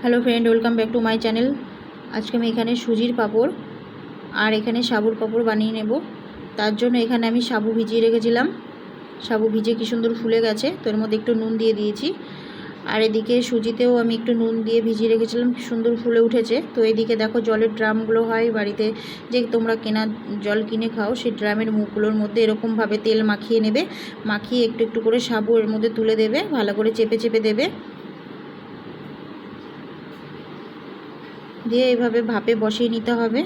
Hello friend, welcome back to my channel. আজকে আমি এখানে সুজির পাঁপড় আর এখানে সাবুর পাঁপড় বানিয়ে নেব। তার জন্য এখানে আমি সাবু ভিজিয়ে রেখেছিলাম। সাবু ভিজে কি সুন্দর ফুলে গেছে, তো এর মধ্যে একটু নুন দিয়ে দিয়েছি। আর এদিকে সুজিতেও আমি একটু নুন দিয়ে ভিজিয়ে রেখেছিলাম, সুন্দর ফুলে উঠেছে। তো এদিকে দেখো জলের ড্রামগুলো হয় বাড়িতে, যে তোমরা কেনা জল কিনে খাও, সেই ড্রামের মুখগুলোর মধ্যে এরকমভাবে তেল মাখিয়ে নেবে। মাখিয়ে একটু একটু করে সাবু এর মধ্যে তুলে দেবে, ভালো করে চেপে চেপে দেবে, দিয়ে এইভাবে ভাপে বসিয়ে নিতে হবে।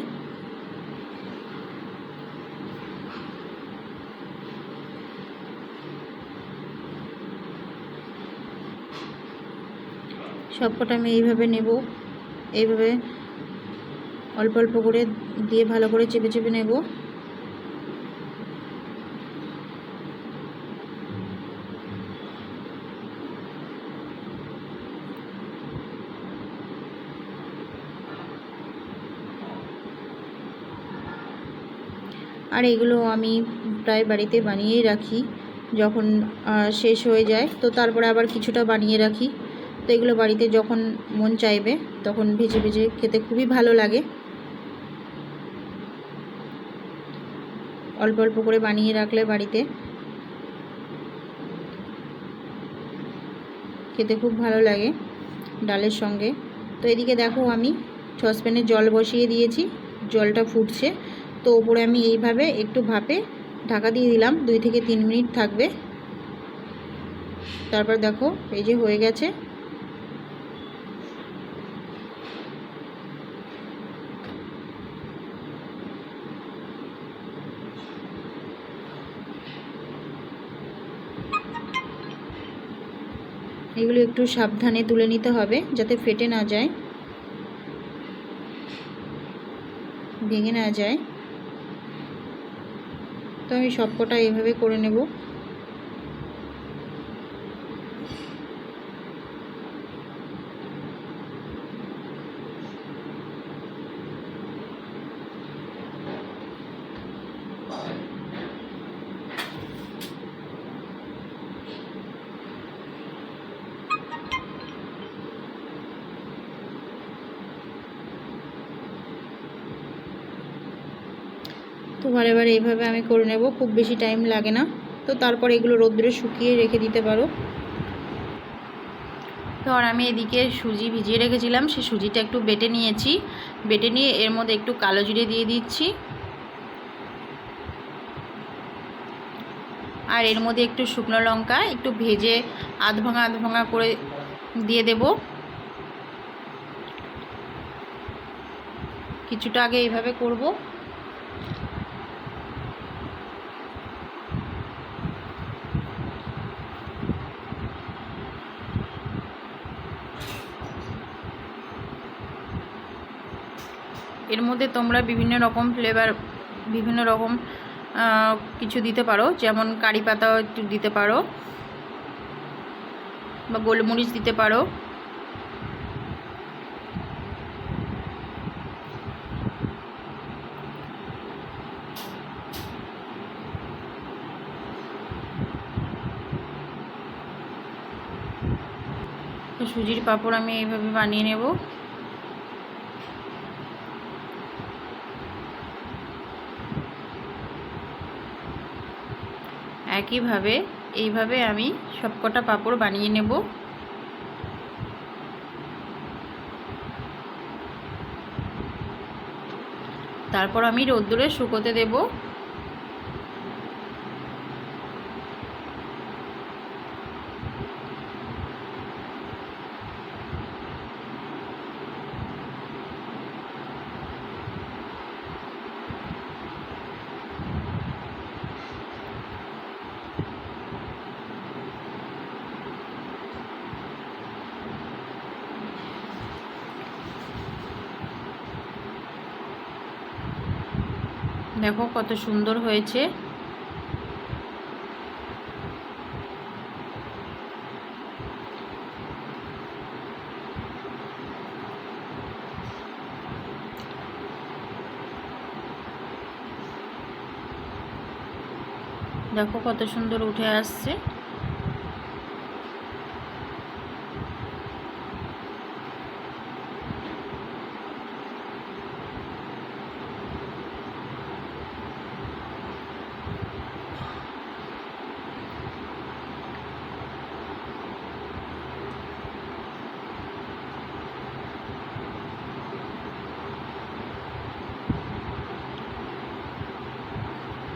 সবকটা আমি এইভাবে নেব, এইভাবে অল্প অল্প করে দিয়ে ভালো করে চেপে চেপে নেব। আর এগুলো আমি প্রায় বাড়িতে বানিয়েই রাখি, যখন শেষ হয়ে যায় তো তারপরে আবার কিছুটা বানিয়ে রাখি। তো এগুলো বাড়িতে যখন মন চাইবে তখন ভেজে ভেজে খেতে খুবই ভালো লাগে। অল্প অল্প করে বানিয়ে রাখলে বাড়িতে খেতে খুব ভালো লাগে ডালের সঙ্গে। তো এদিকে দেখো আমি সসপ্যানে জল বসিয়ে দিয়েছি, জলটা ফুটছে। তো ওপরে আমি এইভাবে একটু ভাপে ঢাকা দিয়ে দিলাম, 2 থেকে 3 মিনিট থাকবে। তারপর দেখো এই যে হয়ে গেছে। এগুলো একটু সাবধানে তুলে নিতে হবে যাতে ফেটে না যায়, ভেঙে না যায়। তো আমি সবকটা এইভাবে করে নেব। তো বারে বারে এইভাবে আমি করে নেব, খুব বেশি টাইম লাগে না। তো তারপর এগুলো রোদ্দুরে শুকিয়ে রেখে দিতে পারো। তো আর আমি এদিকে সুজি ভিজিয়ে রেখেছিলাম, সেই সুজিটা একটু বেটে নিয়েছি। বেটে নিয়ে এর মধ্যে একটু কালো জিরে দিয়ে দিচ্ছি, আর এর মধ্যে একটু শুকনো লঙ্কা একটু ভেজে আধ ভাঙা করে দিয়ে দেব। কিছুটা আগে এইভাবে করব। এর মধ্যে তোমরা বিভিন্ন রকম ফ্লেভার, বিভিন্ন রকম কিছু দিতে পারো, যেমন কারি পাতাও একটু দিতে পারো বা গোলমরিচ দিতে পারো। তো সুজির পাঁপড় আমি এইভাবে বানিয়ে নেব। একইভাবে এইভাবে আমি সবকটা পাঁপড় বানিয়ে নেব। তারপর আমি রোদ্দুরে শুকোতে দেব। দেখো কত সুন্দর হয়েছে। দেখো কত সুন্দর উঠে আসছে।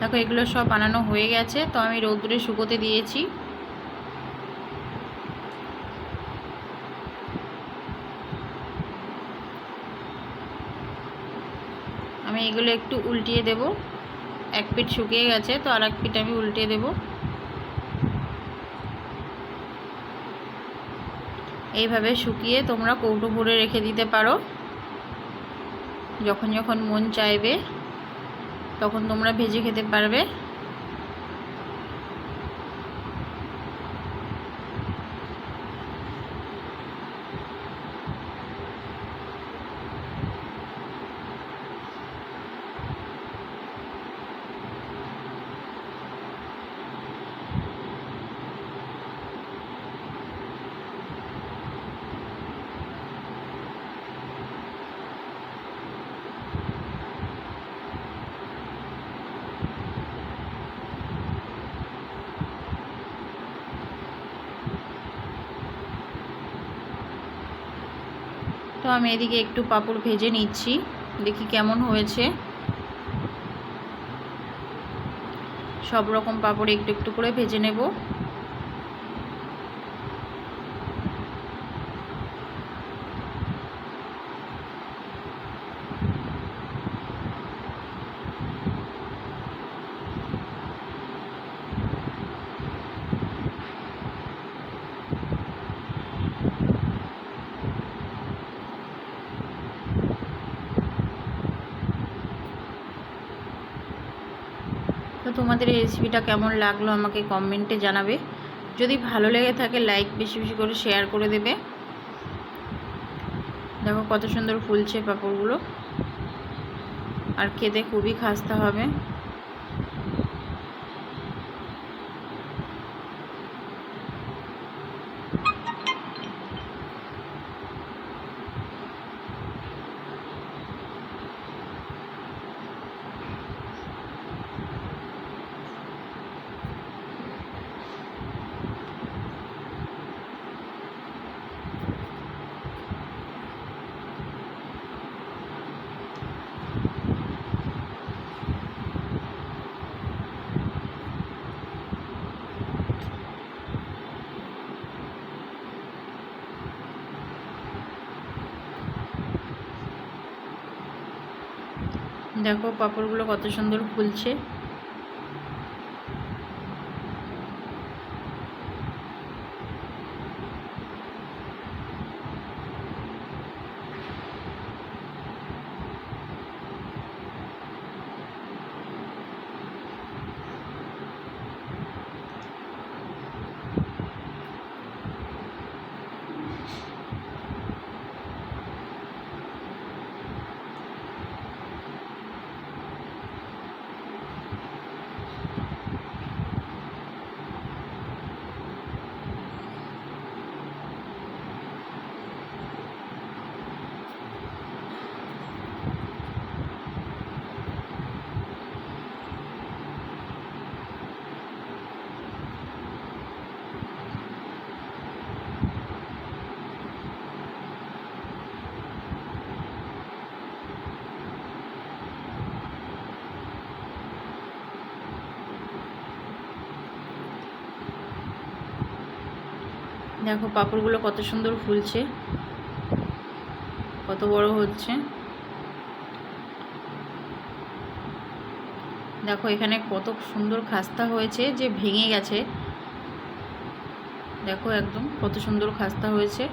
দেখো এগুলো সব বানানো হয়ে গেছে, তো আমি রোদ্দুরে শুকোতে দিয়েছি। আমি এগুলো একটু উল্টিয়ে দেব। এক পিঠ শুকিয়ে গেছে, তো আর এক পিঠ আমি উল্টিয়ে দেব। এইভাবে শুকিয়ে তোমরা কৌটো ভরে রেখে দিতে পারো। যখন যখন মন চাইবে তখন তোমরা ভেজে খেতে পারবে। তো আমি এদিকে একটু পাঁপড় ভেজে নিচ্ছি, দেখি কেমন হয়েছে। সব রকম পাঁপড় একটু একটু করে ভেজে নেব। তো তোমাদের এই রেসিপিটা কেমন লাগলো আমাকে কমেন্টে জানাবে। যদি ভালো লেগে থাকে লাইক বেশি বেশি করে শেয়ার করে দেবে। দেখো কত সুন্দর ফুলছে পাঁপড়গুলো, আর খেতে খুবই খাস্তা হবে। দেখো পাঁপড়গুলো কত সুন্দর ফুলছে। দেখো পাঁপড়গুলো কত সুন্দর ফুলছে, কত বড় হচ্ছে। দেখো এখানে কত সুন্দর খাস্তা হয়েছে যে ভেঙে গেছে। দেখো একদম কত সুন্দর খাস্তা হয়েছে।